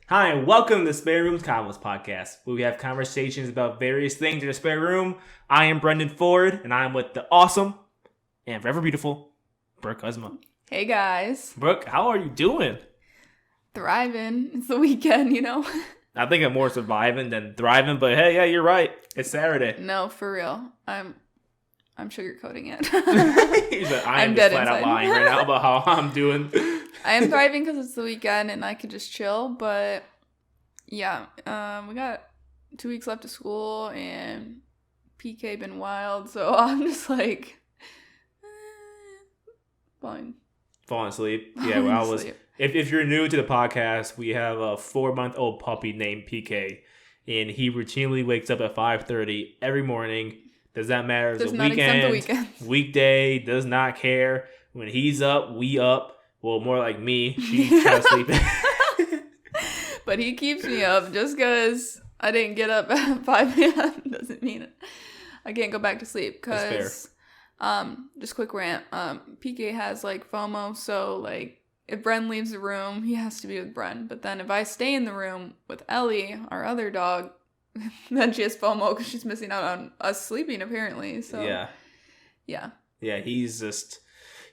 Hi, and welcome to the Spare Room's Convos Podcast, where we have conversations about various things in the spare room. I am Brendan Ford, and I'm with the awesome and forever beautiful Brooke Uzma. Hey guys. Brooke, how are you doing? Thriving. It's the weekend, you know? I think I'm more surviving than thriving, but hey, yeah, you're right. It's Saturday. No, for real. I'm sugarcoating it. I'm just flat out lying right now about how I'm doing. I am thriving because it's the weekend and I could just chill, but yeah, we got 2 weeks left of school and PK been wild, so I'm just like falling asleep. Yeah, well, I was. If you're new to the podcast, we have a 4-month-old puppy named PK, and he routinely wakes up at 5:30 every morning. Does not matter. Does not exempt the weekend. Weekday, does not care. When he's up, we up. Well, more like me. She tries to sleep. But he keeps me up. Just because I didn't get up at 5 a.m. doesn't mean I can't go back to sleep. Because, just quick rant. PK has like FOMO, so like if Bren leaves the room, he has to be with Bren. But then if I stay in the room with Ellie, our other dog, then she has FOMO because she's missing out on us sleeping apparently. So yeah. He's just.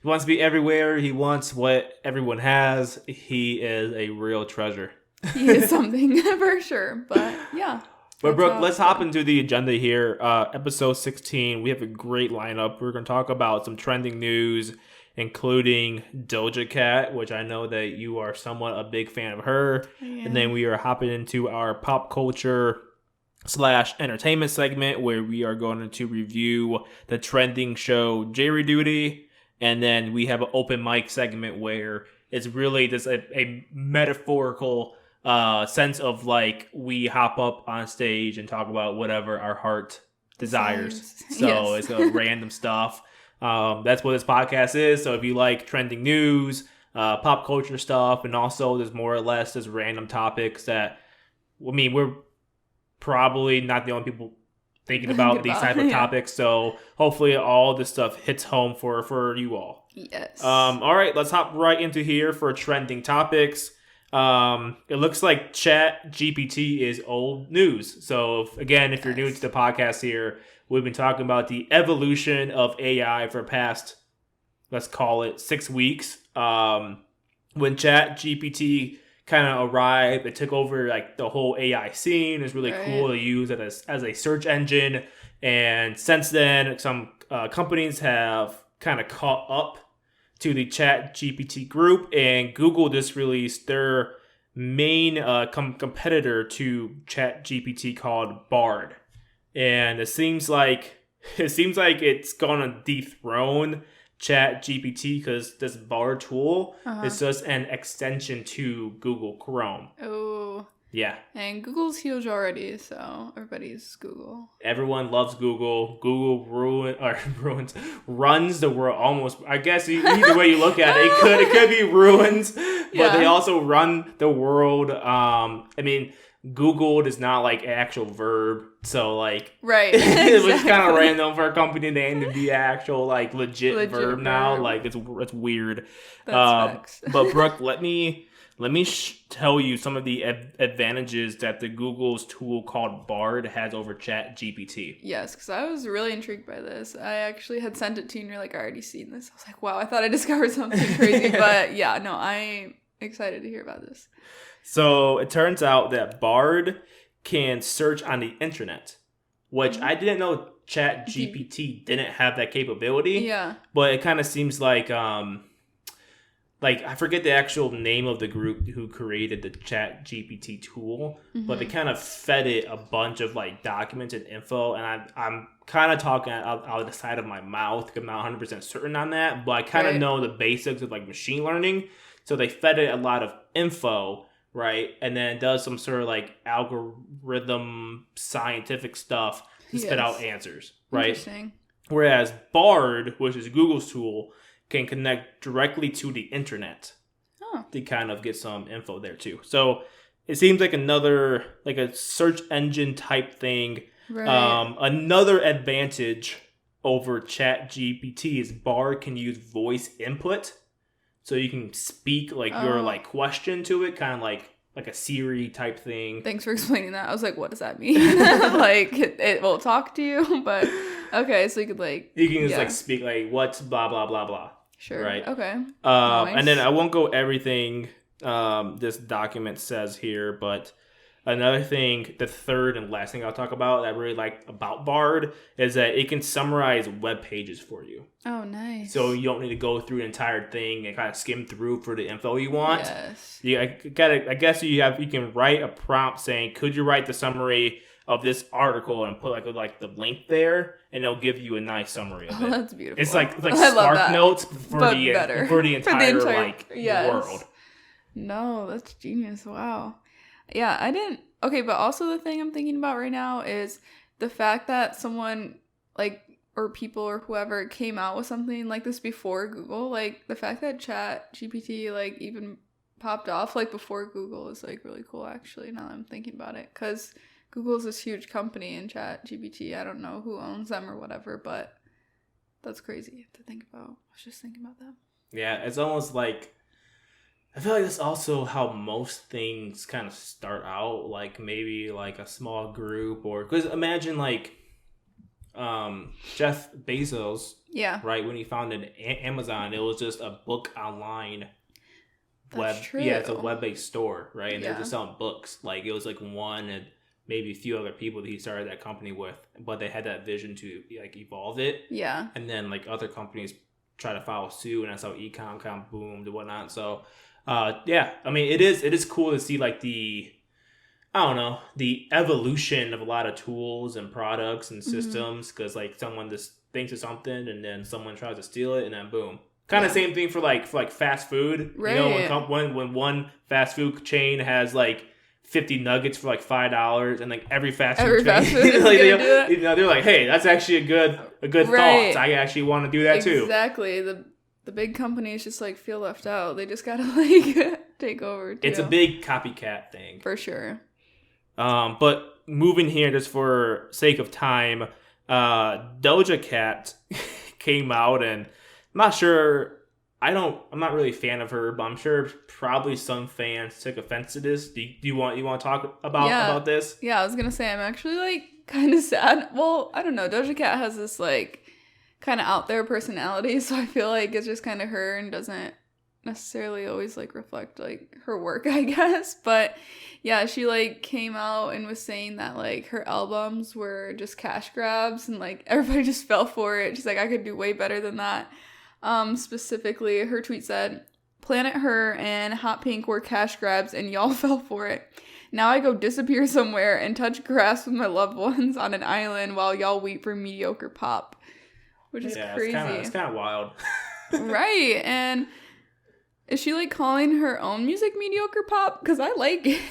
He wants to be everywhere. He wants what everyone has. He is a real treasure. He is something for sure. But yeah. But Brooke, let's hop into the agenda here. Episode 16. We have a great lineup. We're going to talk about some trending news, including Doja Cat, which I know that you are somewhat a big fan of her. Yeah. And then we are hopping into our pop culture / entertainment segment where we are going to review the trending show Jury Duty. And then we have an open mic segment where it's really just a metaphorical sense of like we hop up on stage and talk about whatever our heart desires. So It's random stuff. That's what this podcast is. So if you like trending news, pop culture stuff, and also there's more or less just random topics that, I mean, we're probably not the only people thinking about these type of topics, so hopefully all this stuff hits home for you all. Yes. All right, let's hop right into here for trending topics. It looks like Chat GPT is old news. So if you're new to the podcast here, we've been talking about the evolution of AI for past, let's call it 6 weeks. When Chat GPT kind of arrived, it took over like the whole AI scene. It's really cool to use it as a search engine. And since then, some companies have kind of caught up to the Chat GPT group, and Google just released their main competitor to Chat GPT called Bard. And it seems like it's gonna dethrone Chat GPT because this Bard tool is just an extension to Google Chrome. Oh. Yeah. And Google's huge already, so everybody's Google. Everyone loves Google. Google runs the world almost. I guess either way you look at it, it could be ruins, but they also run the world. I mean, Google is not like an actual verb, so like it was kind of random for a company name to be actual like legit verb now. Like it's weird. That's but Brooke, let me tell you some of the advantages that the Google's tool called Bard has over Chat GPT. Yes, because I was really intrigued by this. I actually had sent it to you and you're like, I already seen this. I was like, wow, I thought I discovered something crazy. But yeah, no, I'm excited to hear about this. So it turns out that Bard can search on the internet, which I didn't know Chat GPT didn't have that capability. Yeah. But it kind of seems like I forget the actual name of the group who created the Chat GPT tool, but they kind of fed it a bunch of like documents and info, and I'm kind of talking out of the side of my mouth. I'm not 100% certain on that, but I kind of know the basics of like machine learning. So they fed it a lot of info, right? And then it does some sort of like algorithm scientific stuff to spit out answers, right? Interesting. Whereas Bard, which is Google's tool, can connect directly to the internet to kind of get some info there too. So it seems like another, like a search engine type thing. Right. Another advantage over Chat GPT is Bard can use voice input. So you can speak like your like question to it, kind of like like a Siri type thing. Thanks for explaining that. I was like, what does that mean? Like, it will talk to you, but okay, so you could like... You can just like speak like, what's blah, blah, blah, blah. Sure. Right? Okay. Nice. And then I won't go everything this document says here, but another thing, the third and last thing I'll talk about that I really like about Bard is that it can summarize web pages for you. Oh, nice. So you don't need to go through an entire thing and kind of skim through for the info you want. Yes. I guess you can write a prompt saying, could you write the summary of this article and put like the link there, and it'll give you a nice summary of it. Oh, that's beautiful. It's like Spark Notes for the entire world. No, that's genius. Wow. Yeah, I didn't... Okay, but also the thing I'm thinking about right now is the fact that someone, like, or people or whoever came out with something like this before Google. Like, the fact that ChatGPT, like, even popped off, like, before Google is, like, really cool, actually, now that I'm thinking about it. Because Google's this huge company, and ChatGPT, I don't know who owns them or whatever, but that's crazy to think about. I was just thinking about that. Yeah, it's almost like... I feel like that's also how most things kind of start out, like maybe like a small group, or because imagine like Jeff Bezos, right, when he founded Amazon, it was just a book online it's a web-based store, right, and they're just selling books. Like it was like one and maybe a few other people that he started that company with, but they had that vision to like evolve it, and then like other companies try to follow suit, and that's how e-com kind of boomed and whatnot. So I mean, it is cool to see like the evolution of a lot of tools and products and systems, because like someone just thinks of something and then someone tries to steal it and then boom. Kind of same thing for like fast food. Right. You know, when one fast food chain has like 50 nuggets for like $5, and like every fast food chain, like, they're like, hey, that's actually a good thought. I actually want to do that too. Exactly. The big companies just, like, feel left out. They just gotta, like, take over, too. It's a big copycat thing. For sure. But moving here, just for sake of time, Doja Cat came out, and I'm not sure... I'm not really a fan of her, but I'm sure probably some fans took offense to this. Do you want to talk about this? Yeah, I was gonna say, I'm actually, like, kind of sad. Well, I don't know. Doja Cat has this, like... kind of out there personality, so I feel like it's just kind of her and doesn't necessarily always like reflect like her work, I guess. But yeah, she like came out and was saying that like her albums were just cash grabs, and like everybody just fell for it. She's like, I could do way better than that. Specifically, her tweet said, Planet Her and Hot Pink were cash grabs and y'all fell for it. Now I go disappear somewhere and touch grass with my loved ones on an island while y'all weep for mediocre pop. Which is crazy. It's kind of wild. Right. And is she like calling her own music mediocre pop? Because I like it.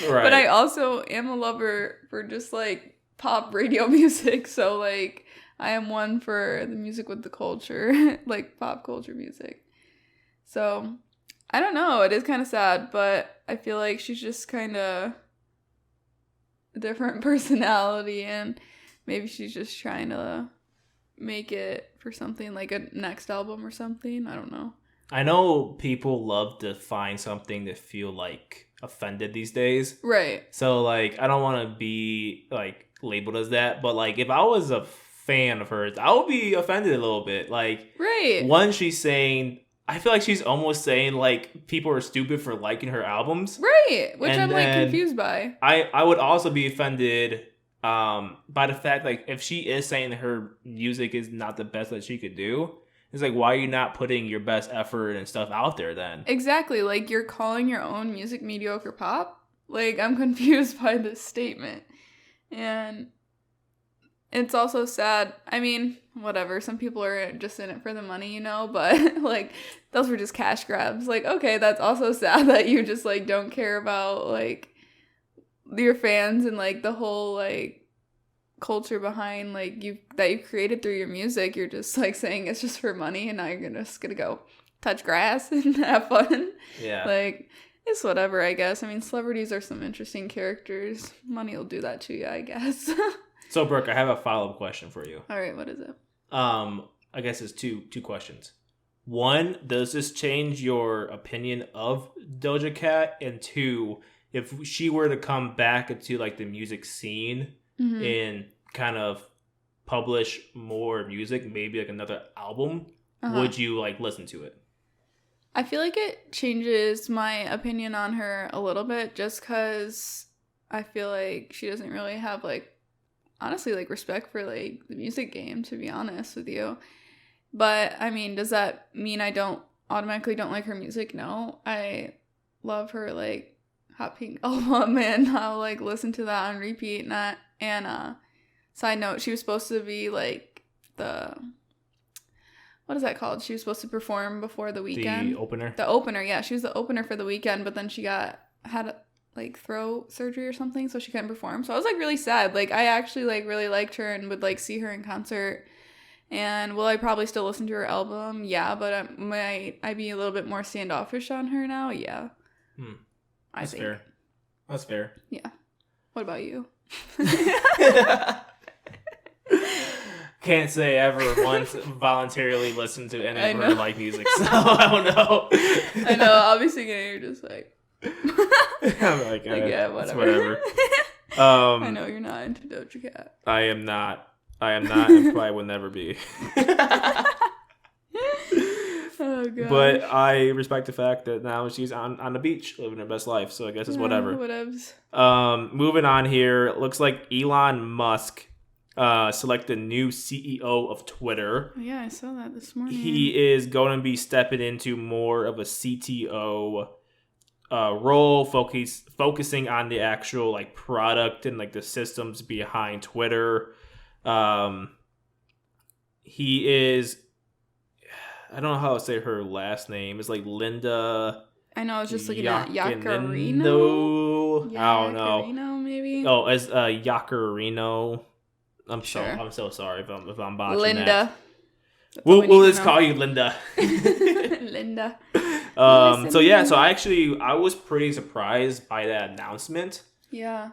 Right. But I also am a lover for just like pop radio music. So like I am one for the music with the culture, like pop culture music. So I don't know. It is kind of sad, but I feel like she's just kind of a different personality, and maybe she's just trying to make it for something like a next album or something. I don't know. I know people love to find something that feel like offended these days. Right. So like I don't want to be like labeled as that, but like if I was a fan of hers, I would be offended a little bit. Like, right. One, she's saying, I feel like she's almost saying like people are stupid for liking her albums. Right. Which I'm like confused by. I would also be offended by the fact, like, if she is saying that her music is not the best that she could do, it's like, why are you not putting your best effort and stuff out there then? Exactly. Like, you're calling your own music mediocre pop? Like, I'm confused by this statement. And it's also sad. I mean, whatever. Some people are just in it for the money, you know? But, like, those were just cash grabs. Like, okay, that's also sad that you just, like, don't care about, like, your fans and like the whole like culture behind like you created through your music. You're just like saying it's just for money, and now you're just gonna go touch grass and have fun. Yeah, like it's whatever, I guess. I mean, celebrities are some interesting characters. Money will do that to you, I guess. So Brooke, I have a follow-up question for you. All right, what is it? I guess it's two questions. One, does this change your opinion of Doja Cat? And two, if she were to come back into like the music scene and kind of publish more music, maybe like another album, would you like listen to it? I feel like it changes my opinion on her a little bit, just because I feel like she doesn't really have like, honestly, like respect for like the music game, to be honest with you. But I mean, does that mean I don't automatically don't like her music? No, I love her like Hot Pink album, and I'll like listen to that on repeat. And side note, she was supposed to be like what is that called? She was supposed to perform before the weekend. The opener. The opener, yeah, she was the opener for the weekend, but then she had like throat surgery or something, so she couldn't perform. So I was like really sad. Like I actually like really liked her and would like see her in concert. And will I probably still listen to her album? Yeah, but might I be a little bit more standoffish on her now? Yeah. That's fair. That's fair. Yeah. What about you? Can't say I ever once voluntarily listened to any of her like music, so I don't know. I know. I'll be singing and you're just like... I'm like, yeah, whatever. I know you're not into Doja Cat. I am not, and probably will never be. Oh, God. But I respect the fact that now she's on the beach living her best life, so I guess it's whatever. Whatevs. Moving on here, it looks like Elon Musk selected new CEO of Twitter. Oh, yeah, I saw that this morning. He is going to be stepping into more of a CTO role, focusing on the actual like product and like the systems behind Twitter. He is, I don't know how to say her last name. It's like Linda. I know. I was just looking at Yacarino. I don't know. Yacarino, maybe. Oh, as Yacarino. I'm sure. so sorry if I'm botching Linda. that. We'll just call you Linda. Linda. So yeah, so I was pretty surprised by that announcement. Yeah.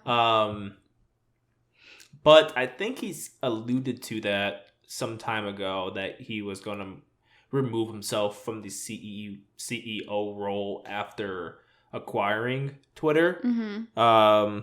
But I think he's alluded to that some time ago that he was going to remove himself from the CEO role after acquiring Twitter. But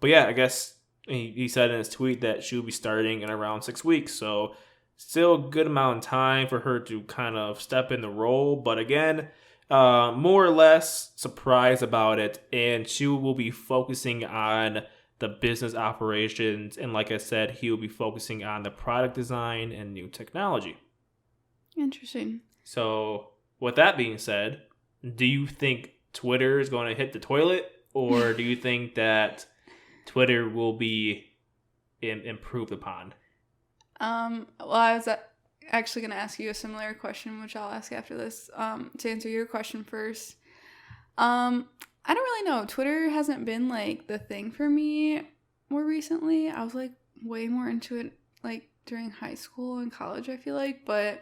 yeah, I guess he said in his tweet that she will be starting in around 6 weeks. So still a good amount of time for her to kind of step in the role. But again, more or less surprised about it. And she will be focusing on the business operations. And like I said, he will be focusing on the product design and new technology. Interesting. So with that being said, do you think Twitter is going to hit the toilet? Or do you think that Twitter will be improved upon? Well, I was actually going to ask you a similar question, which I'll ask after this. To answer your question first, I don't really know. Twitter hasn't been like the thing for me more recently. I was like way more into it like during high school and college, I feel like, but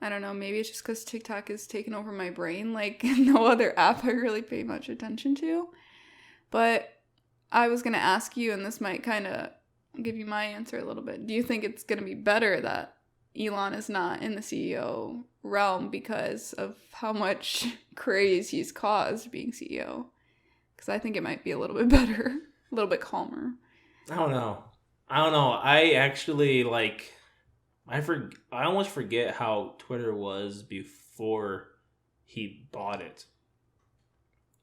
I don't know. Maybe it's just because TikTok has taken over my brain. Like no other app I really pay much attention to. But I was going to ask you, and this might kind of give you my answer a little bit. Do you think it's going to be better that Elon is not in the CEO realm because of how much craze he's caused being CEO? Because I think it might be a little bit better, a little bit calmer. I don't know. I actually like, I almost forget how Twitter was before he bought it.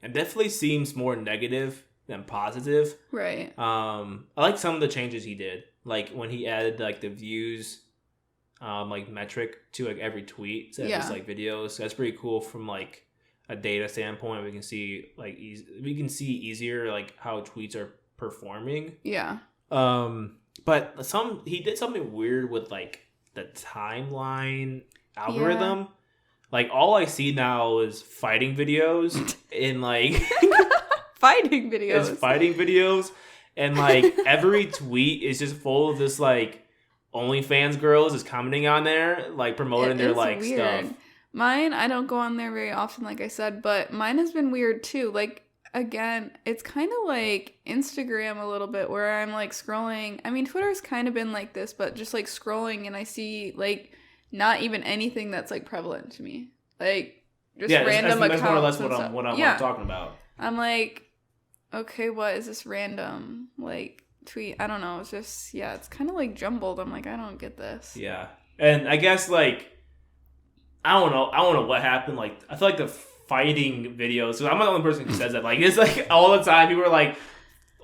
It definitely seems more negative than positive. Right. I like some of the changes he did. Like when he added like the views like metric to like every tweet instead of just like videos. That's pretty cool from like a data standpoint. We can see like easier like how tweets are performing. Yeah. But he did something weird with like the timeline algorithm. Yeah. Like all I see now is fighting videos in like fighting videos. And like every tweet is just full of this like OnlyFans girls is commenting on there, like promoting their like weird stuff. Mine, I don't go on there very often, like I said, but mine has been weird too. Like again, it's kind of like Instagram a little bit where I'm like scrolling. I mean, Twitter's kind of been like this, but just like scrolling and I see like not even anything that's like prevalent to me. Like just random accounts. That's more or less what I'm talking about. I'm like, okay, what is this random, like, tweet? I don't know. It's just, yeah, it's kind of, like, jumbled. I'm like, I don't get this. Yeah. And I guess, like, I don't know what happened. Like, I feel like the fighting videos, so I'm not the only person who says that. Like, it's, like, all the time people are like,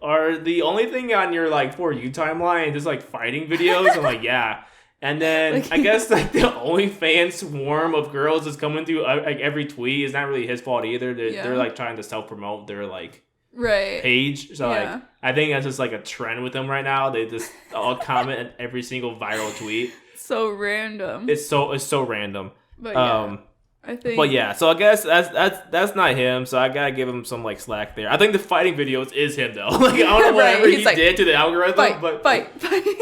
are the only thing on your, like, For You timeline just, like, fighting videos? I'm like, yeah. And then like, I guess like the OnlyFans swarm of girls is coming through like every tweet is not really his fault either. They're like trying to self promote their like page. So like I think that's just like a trend with them right now. They just all comment on every single viral tweet. So random. It's so random. But yeah, I think. But yeah, so I guess that's not him. So I gotta give him some like slack there. I think the fighting videos is him though. Like I don't know whatever he like, did to the algorithm, but fight.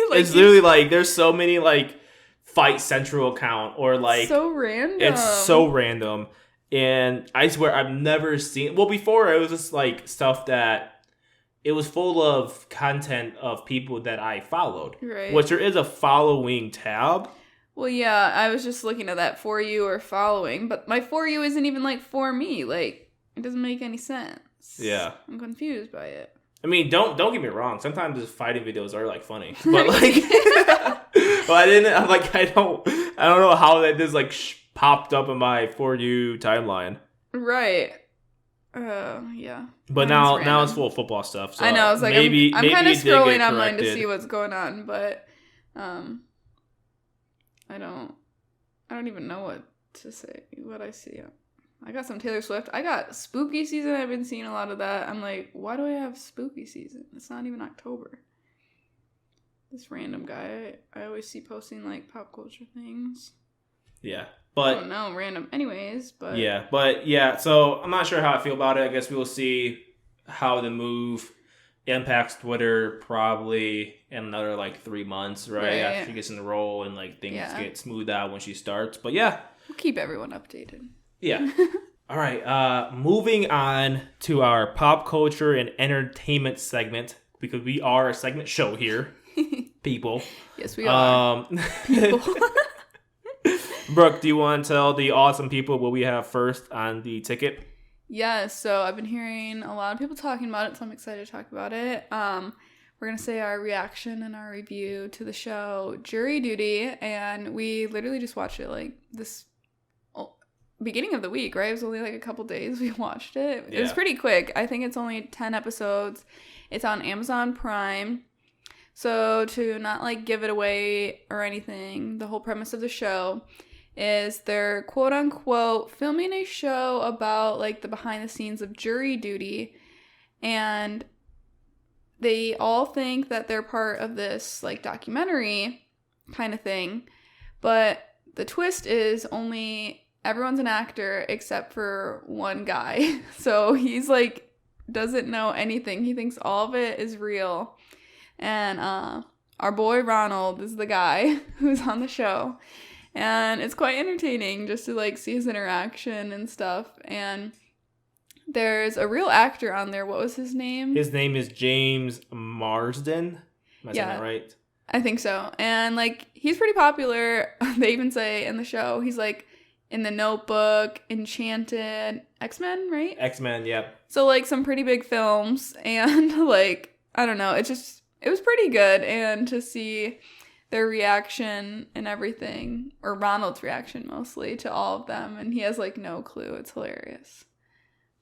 Like, it's literally like there's so many like Fight Central account or like so random. It's so random, and I swear I've never seen. Well, before it was just like stuff that it was full of content of people that I followed, right? Which there is a following tab. Well, yeah, I was just looking at that For You or following, but my For You isn't even, like, for me. Like, it doesn't make any sense. Yeah. I'm confused by it. I mean, don't get me wrong. Sometimes the fighting videos are, like, funny. But, like, but I don't know how that just, like, popped up in my For You timeline. Right. Yeah. But now it's full of football stuff. So I know. I was like, maybe I'm kind of scrolling online to see what's going on, but, I don't even know what to say, what I see. I got some Taylor Swift. I got spooky season. I've been seeing a lot of that. I'm like, why do I have spooky season? It's not even October. This random guy, I always see posting like pop culture things. Yeah, but I don't know, random. Anyways, but yeah. So I'm not sure how I feel about it. I guess we will see how the move impacts Twitter probably in another like 3 months, right? After she gets in the role and like things get smoothed out when she starts. But yeah, we'll keep everyone updated. Yeah. All right. Moving on to our pop culture and entertainment segment, because we are a segment show here, people. Yes, we are. People. Brooke, do you want to tell the awesome people what we have first on the ticket? Yeah, so I've been hearing a lot of people talking about it, so I'm excited to talk about it. We're going to say our reaction and our review to the show Jury Duty, and we literally just watched it like this beginning of the week, right? It was only like a couple days we watched it. It was pretty quick. I think it's only 10 episodes. It's on Amazon Prime. So to not like give it away or anything, the whole premise of the show is they're quote unquote filming a show about like the behind the scenes of jury duty, and they all think that they're part of this like documentary kind of thing, but the twist is only everyone's an actor except for one guy. So he's like doesn't know anything. He thinks all of it is real. And our boy Ronald is the guy who's on the show. And it's quite entertaining just to like see his interaction and stuff. And there's a real actor on there. What was his name? His name is James Marsden. Am I saying that right? I think so. And like he's pretty popular. They even say in the show he's like in The Notebook, Enchanted, X-Men, right? X-Men, yeah. So like some pretty big films, and like I don't know, it was pretty good, and to see their reaction and everything, or Ronald's reaction mostly to all of them, and he has like no clue. It's hilarious.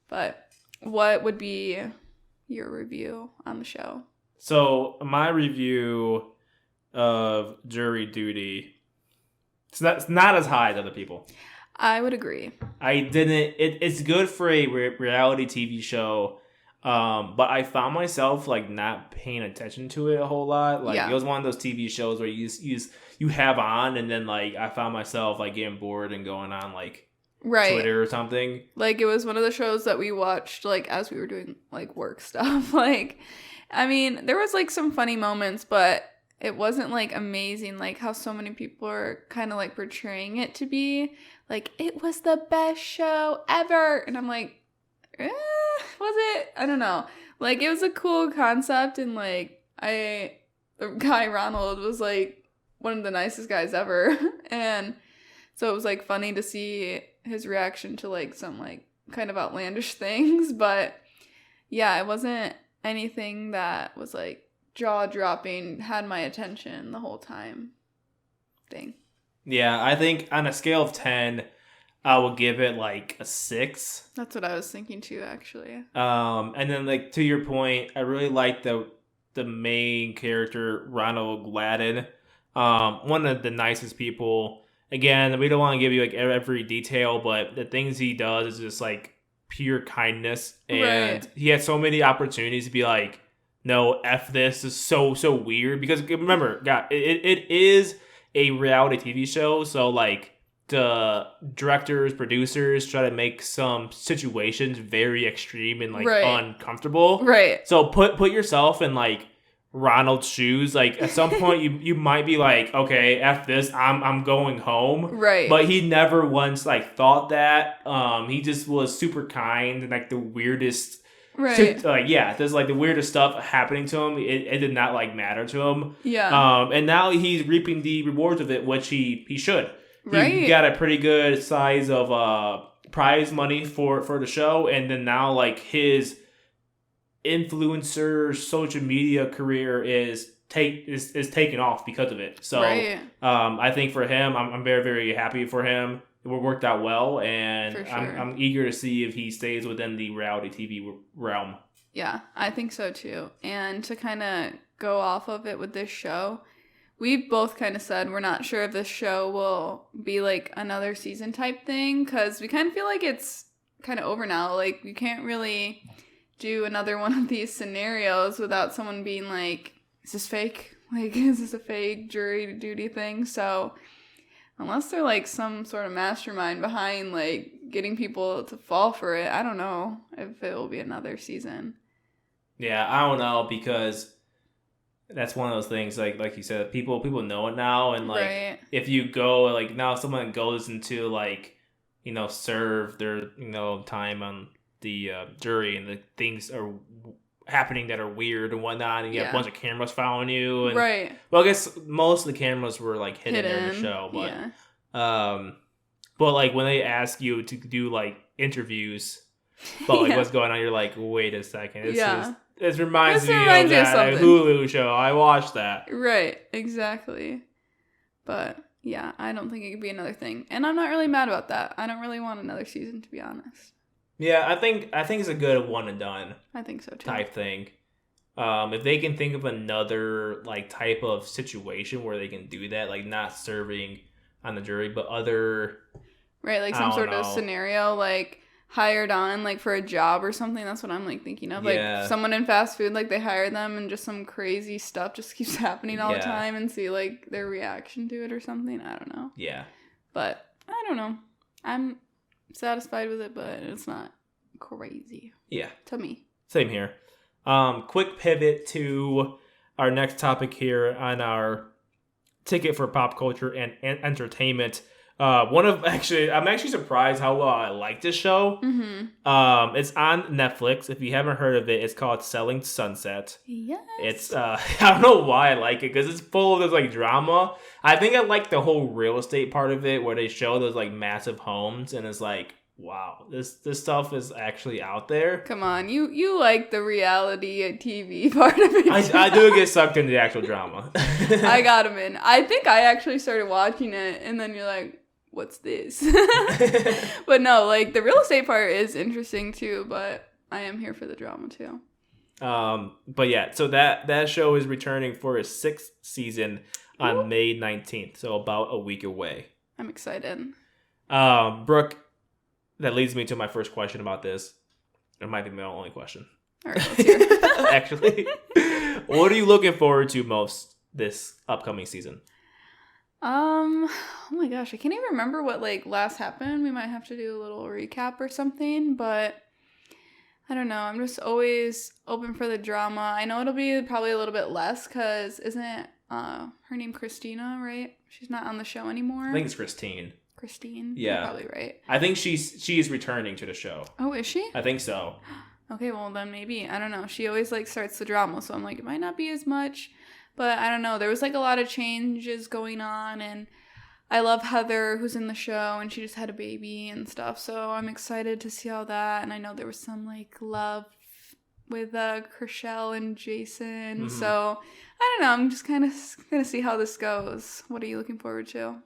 But what would be your review on the show? So my review of Jury Duty, it's not as high as other people. I would agree. It's good for a reality TV show, but I found myself like not paying attention to it a whole lot. Like it was one of those TV shows where you have on, and then like I found myself like getting bored and going on like Twitter or something. Like it was one of the shows that we watched like as we were doing like work stuff. Like, I mean, there was like some funny moments, but it wasn't like amazing, like how so many people are kind of like portraying it to be. Like, it was the best show ever. And I'm like, was it? I don't know. Like, it was a cool concept. And like, the guy Ronald was like one of the nicest guys ever. And so it was like funny to see his reaction to like some like kind of outlandish things. But Yeah, it wasn't anything that was like jaw-dropping, had my attention the whole time thing. Yeah, I think on a scale of 10, I would give it like a 6. That's what I was thinking too, actually. And then like to your point, I really like the main character, Ronald Gladden. One of the nicest people. Again, we don't want to give you like every detail, but the things he does is just like pure kindness, and he had so many opportunities to be like, no, F this is so weird, because remember, God, it is a reality TV show, so like the directors, producers try to make some situations very extreme and like uncomfortable. Right. So put yourself in like Ronald's shoes. Like at some point you might be like, okay, F this, I'm going home. Right. But he never once like thought that. He just was super kind, and like the weirdest there's like the weirdest stuff happening to him. It did not like matter to him. Yeah. And now he's reaping the rewards of it, which he should. Right. He got a pretty good size of prize money for the show, and then now like his influencer social media career is taking off because of it. So I think for him, I'm very, very happy for him. It worked out well, and sure. I'm eager to see if he stays within the reality TV realm. Yeah, I think so too. And to kind of go off of it with this show, we both kind of said we're not sure if this show will be like another season type thing, because we kind of feel like it's kind of over now. Like, you can't really do another one of these scenarios without someone being like, is this fake? Like, is this a fake jury duty thing? So unless they're like some sort of mastermind behind like getting people to fall for it, I don't know if it will be another season. Yeah, I don't know, because that's one of those things, like you said, people know it now, and like if you go, like now someone goes into like, serve their time on the jury, and the things are happening that are weird and whatnot, and you have a bunch of cameras following you, and well, I guess most of the cameras were like hidden during the show, but but like when they ask you to do like interviews about like what's going on, you're like, wait a second, this reminds me of that Hulu show. I watched that. Right, exactly. But yeah, I don't think it could be another thing, and I'm not really mad about that. I don't really want another season, to be honest. Yeah, I think it's a good one and done. I think so too. Type thing. If they can think of another like type of situation where they can do that, like not serving on the jury, but other like some sort of scenario, like hired on like for a job or something. That's what I'm like thinking of. Like someone in fast food, like they hire them and just some crazy stuff just keeps happening all the time, and see like their reaction to it or something. I don't know. Yeah. But I don't know. I'm satisfied with it, but it's not crazy. Yeah. To me. Same here. Quick pivot to our next topic here on our ticket for pop culture and entertainment. I'm actually surprised how well I like this show. Mm-hmm. It's on Netflix. If you haven't heard of it, it's called Selling Sunset. Yes. It's I don't know why I like it, because it's full of this like drama. I think I like the whole real estate part of it, where they show those like massive homes, and it's like, wow, this stuff is actually out there. Come on, you like the reality TV part of it. I do get sucked into the actual drama. I got him in. I think I actually started watching it, and then you're like, what's this? But no, like the real estate part is interesting too, but I am here for the drama too. But yeah, so that show is returning for its 6th season on May 19th, so about a week away. I'm excited. Brooke, that leads me to my first question about this. It might be my only question. All right, let's hear it. Actually, what are you looking forward to most this upcoming season? Oh my gosh, I can't even remember what like last happened. We might have to do a little recap or something, but I don't know. I'm just always open for the drama. I know it'll be probably a little bit less, because isn't her name Christina, right? She's not on the show anymore. I think it's Christine. Christine? Yeah. You're probably right. I think she's returning to the show. Oh, is she? I think so. Okay, well then maybe. I don't know. She always like starts the drama, so I'm like, it might not be as much. But I don't know. There was like a lot of changes going on, and I love Heather, who's in the show, and she just had a baby and stuff. So I'm excited to see all that. And I know there was some like love with Chriselle and Jason. Mm-hmm. So I don't know. I'm just kind of gonna see how this goes. What are you looking forward to?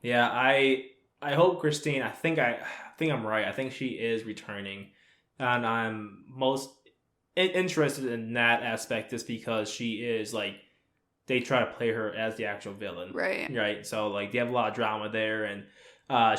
Yeah, I hope Christine. I think I'm right. I think she is returning, and I'm most interested in that aspect just because she is like they try to play her as the actual villain, right. So like they have a lot of drama there, and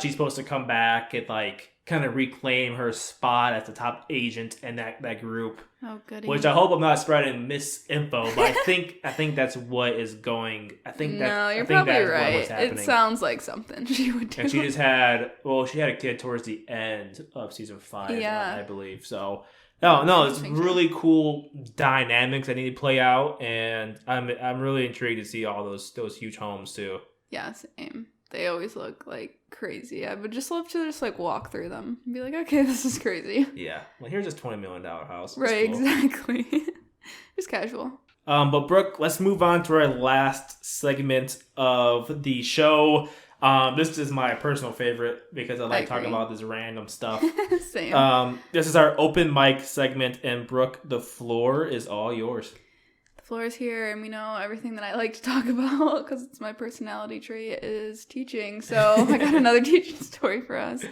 she's supposed to come back and like kind of reclaim her spot as the top agent in that group. Oh, goody. Which I hope I'm not spreading misinfo, but I think that's what is going. I think that no, you're I think probably that's right. What's happening. It sounds like something she would do. And she just had a kid towards the end of season 5, yeah. I believe. So no, it's really cool dynamics that need to play out, and I'm really intrigued to see all those huge homes too. Yeah, same. They always look like crazy. I would just love to just like walk through them and be like, okay, this is crazy. Yeah. Well, here's this $20 million house. Right, cool. Exactly. Just casual. But Brooke, let's move on to our last segment of the show. This is my personal favorite because I like talking about this random stuff. Same. This is our open mic segment, and Brooke, the floor is all yours. Floor is here, and we know everything that I like to talk about because it's my personality trait is teaching. So I got another teaching story for us.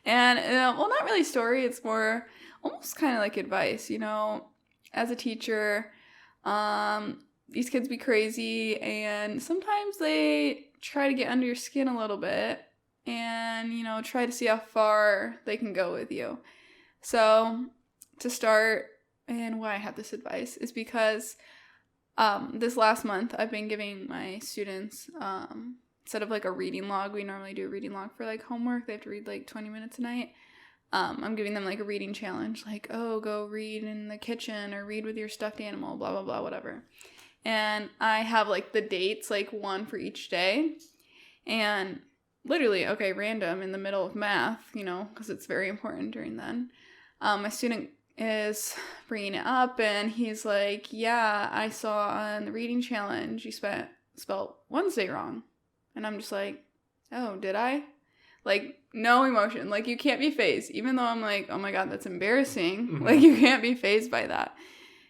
And, well, not really story. It's more almost kind of like advice. You know, as a teacher, these kids be crazy, and sometimes they try to get under your skin a little bit and, you know, try to see how far they can go with you. So to start, and why I have this advice is because this last month, I've been giving my students, instead of like a reading log, we normally do a reading log for like homework. They have to read like 20 minutes a night. I'm giving them like a reading challenge, like, oh, go read in the kitchen or read with your stuffed animal, blah, blah, blah, whatever. And I have like the dates, like one for each day. And literally, okay, random in the middle of math, you know, because it's very important during then. My student is bringing it up, and he's like, yeah, I saw on the reading challenge you spelled Wednesday wrong. And I'm just like, oh, did I? Like, no emotion. Like, you can't be fazed. Even though I'm like, oh my God, that's embarrassing. Mm-hmm. Like, you can't be fazed by that.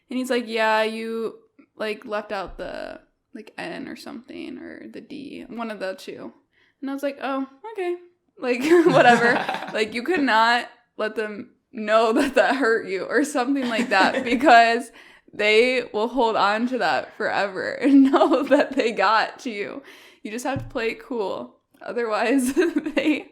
And he's like, yeah, you, like, left out the, like, N or something, or the D. One of the two. And I was like, oh, okay. Like, whatever. Like, you could not let them know that hurt you or something like that, because they will hold on to that forever and know that they got to you. You just have to play it cool. Otherwise, they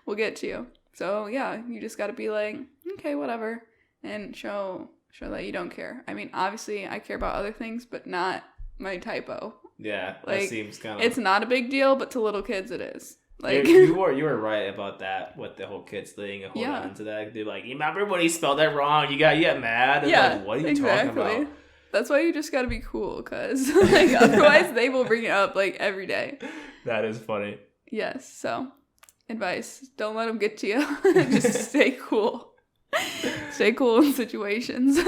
will get to you. So, yeah, you just got to be like, okay, whatever, and show that you don't care. I mean, obviously, I care about other things, but not my typo. Yeah, like, that seems kind of... It's not a big deal, but to little kids, it is. Like, you were right about that with the whole kids thing and hold on to that. They're like, you remember when he spelled that wrong? You got mad? And like, what are you talking about? That's why you just got to be cool, because like, otherwise they will bring it up like every day. That is funny. Yes. So, advice: don't let them get to you. Just stay cool. Stay cool in situations.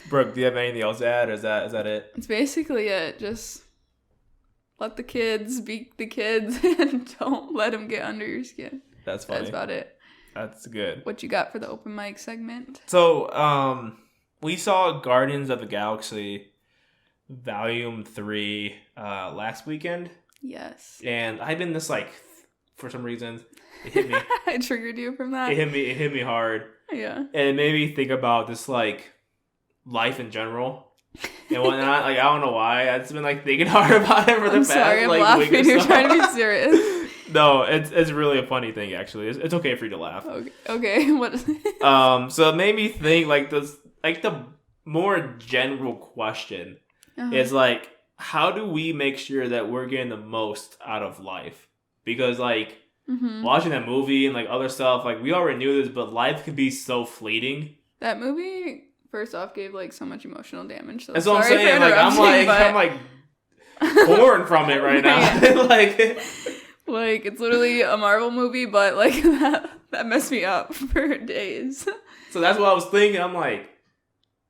Brooke, do you have anything else to add, or is that it? It's basically it. Just let the kids be the kids and don't let them get under your skin. That's funny. That's about it. That's good. What you got for the open mic segment? So, we saw Guardians of the Galaxy Volume 3 last weekend. Yes. And I've been this, like, for some reason, it hit me. I triggered you from that. It hit me hard. Yeah. And it made me think about this, like, life in general. And whatnot. Like, I don't know why. I've just been, like, thinking hard about it for the past, sorry, I'm like, laughing. week or so. You're trying to be serious. No, it's really a funny thing, actually. It's okay for you to laugh. Okay. What? So it made me think, like, the more general question is, like, how do we make sure that we're getting the most out of life? Because, like, watching that movie and, like, other stuff, like, we already knew this, but life could be so fleeting. That movie, first off, gave, like, so much emotional damage. So that's what I'm saying. Like, I'm torn from it right now. Like, it's literally a Marvel movie, but, like, that messed me up for days. So that's what I was thinking. I'm like,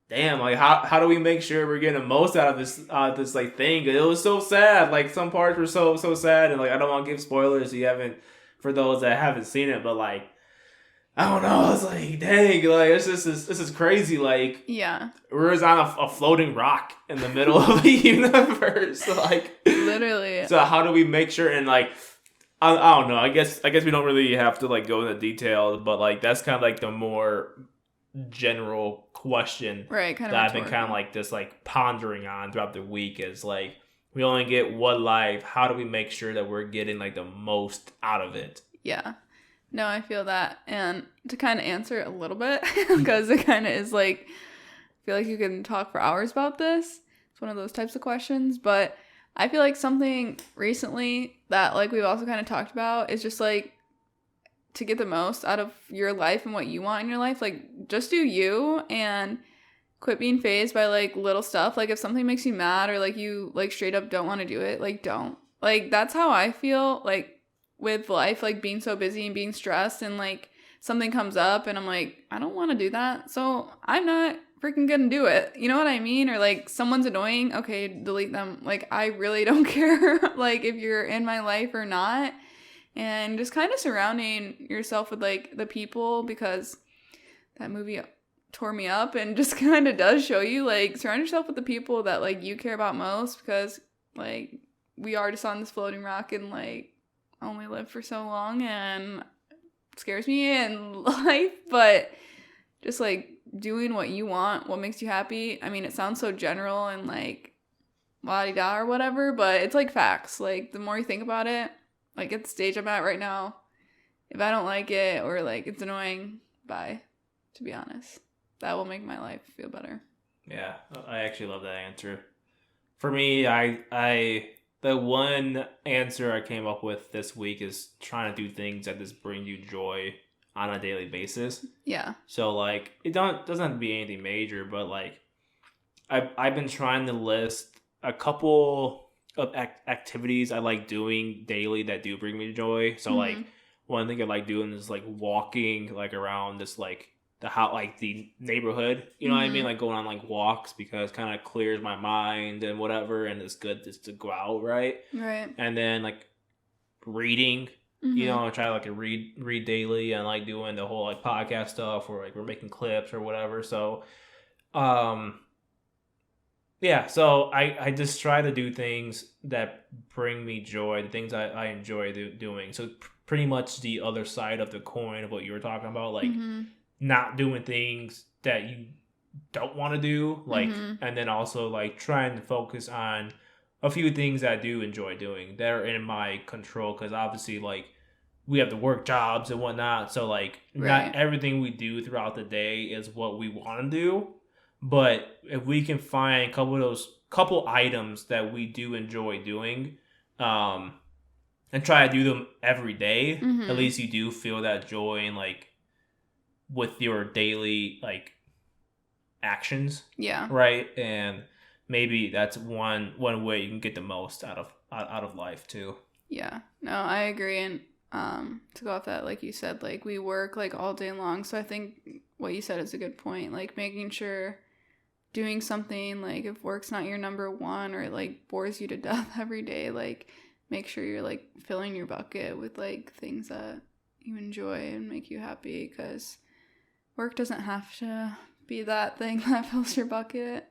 damn, like, how do we make sure we're getting the most out of this like thing? It was so sad. Like, some parts were so sad, and like, I don't want to give spoilers for those that haven't seen it, but like, I don't know. It's like, dang, like this is crazy. Like, yeah, we're on a floating rock in the middle of the universe. Like, literally. So how do we make sure? And like, I don't know. I guess we don't really have to like go into details, but like that's kind of like the more general question, right? Kind of that I've been kind of like this like pondering on throughout the week is like, we only get one life. How do we make sure that we're getting like the most out of it? Yeah. No, I feel that. And to kind of answer it a little bit, because it kind of is like, I feel like you can talk for hours about this. It's one of those types of questions. But I feel like something recently that like we've also kind of talked about is just like to get the most out of your life and what you want in your life. Like just do you and quit being fazed by like little stuff. Like if something makes you mad or like you like straight up don't want to do it, like don't. Like that's how I feel like with life, like being so busy and being stressed, and like something comes up and I'm like, I don't want to do that, so I'm not freaking gonna do it. You know what I mean? Or like someone's annoying, okay, delete them. Like I really don't care like if you're in my life or not. And just kind of surrounding yourself with like the people, because that movie tore me up and just kind of does show you like surround yourself with the people that like you care about most, because like we are just on this floating rock and like only live for so long, and it scares me in life. But just like doing what you want, what makes you happy. I mean, it sounds so general and like la-di-da or whatever, but it's like facts. Like the more you think about it, like at the stage I'm at right now, if I don't like it or like it's annoying, bye, to be honest. That will make my life feel better. Yeah, I actually love that answer. For me, I the one answer I came up with this week is trying to do things that just bring you joy on a daily basis. Yeah. So like it doesn't have to be anything major, but like I've been trying to list a couple of activities I like doing daily that do bring me joy. So like one thing I like doing is like walking like around this like the neighborhood, you know what I mean? Like going on like walks, because it kind of clears my mind and whatever, and it's good just to go out, right? Right. And then like reading, you know, I try to like read daily, and like doing the whole like podcast stuff, or like we're making clips or whatever. So, yeah, so I just try to do things that bring me joy, the things I enjoy doing. So pretty much the other side of the coin of what you were talking about, like not doing things that you don't want to do, like, and then also like trying to focus on a few things I do enjoy doing that are in my control, because obviously like we have to work jobs and whatnot, so like not everything we do throughout the day is what we want to do, but if we can find a couple items that we do enjoy doing, and try to do them every day, at least you do feel that joy and like with your daily like actions, right? And maybe that's one way you can get the most out of life too. Yeah, no, I agree. And to go off that, like you said, like we work like all day long, so I think what you said is a good point. Like making sure doing something, like if work's not your number one or it like bores you to death every day, like make sure you're like filling your bucket with like things that you enjoy and make you happy, because work doesn't have to be that thing that fills your bucket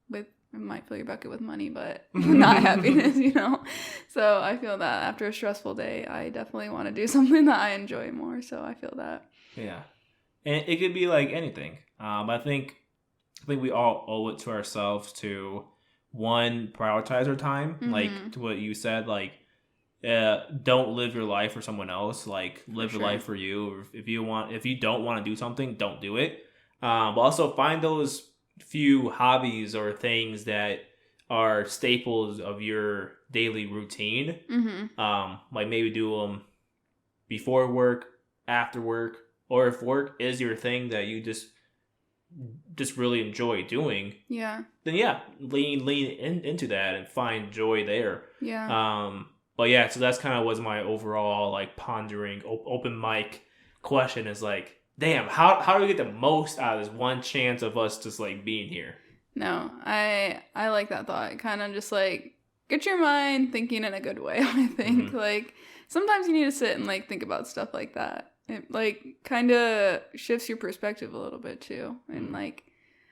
with, it might fill your bucket with money, but not happiness, you know? So I feel that after a stressful day, I definitely want to do something that I enjoy more. So I feel that. Yeah. And it could be like anything. I think we all owe it to ourselves to, one, prioritize our time. Like to what you said, like, don't live your life for someone else. Like live your life for you. If you don't want to do something, don't do it. But also find those few hobbies or things that are staples of your daily routine. Like maybe do them before work, after work, or if work is your thing that you just really enjoy doing. Yeah. Then lean into that and find joy there. Yeah. But yeah, so that's kind of was my overall like pondering open mic question, is like, damn, how do we get the most out of this one chance of us just like being here? No, I like that thought. Kind of just like get your mind thinking in a good way. I think like sometimes you need to sit and like think about stuff like that. it like kind of shifts your perspective a little bit too, and like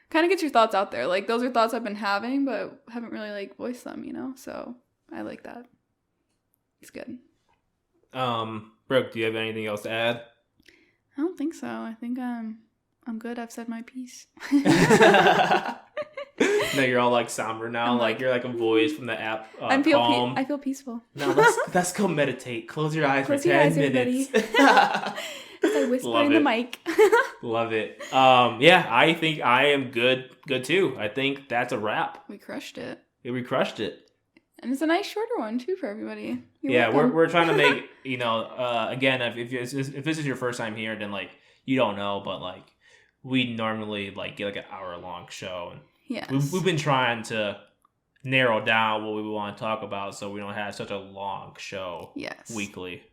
kind of gets your thoughts out there. Like those are thoughts I've been having, but haven't really like voiced them, you know. So I like that. It's good. Brooke, do you have anything else to add? I don't think so. I think I'm good. I've said my piece. No, you're all like somber now. Like you're like a voice from the app. I feel peaceful. No, let's go meditate. Close your eyes for 10 minutes. As I whisper in the mic. Love it. Yeah, I think I am good too. I think that's a wrap. We crushed it. Yeah, we crushed it. And it's a nice shorter one too for everybody. We're trying to make, again, if this is your first time here, then like you don't know, but like we normally like get like an hour-long show, and we've been trying to narrow down what we want to talk about so we don't have such a long show weekly.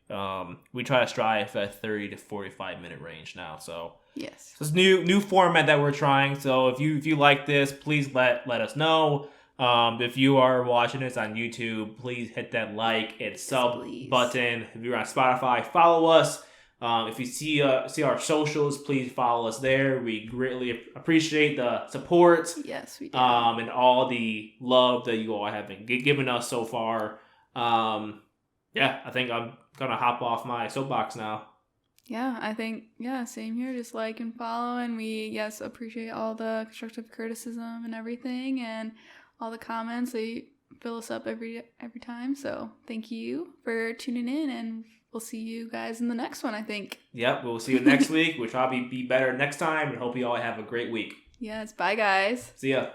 We try to strive at 30 to 45 minute range now, so yes, so it's new format that we're trying. So if you like this, please let us know. If you are watching this on YouTube, please hit that like and sub button. If you're on Spotify, follow us. If you see our socials, please follow us there. We greatly appreciate the support. Yes, we do. And all the love that you all have been giving us so far. I think I'm gonna hop off my soapbox now. Yeah, I think, same here. Just like and follow, and we, appreciate all the constructive criticism and everything, and all the comments. They fill us up every time. So thank you for tuning in, and we'll see you guys in the next one, I think. Yep, we'll see you next week. We'll probably be better next time, and hope you all have a great week. Yes, bye guys. See ya.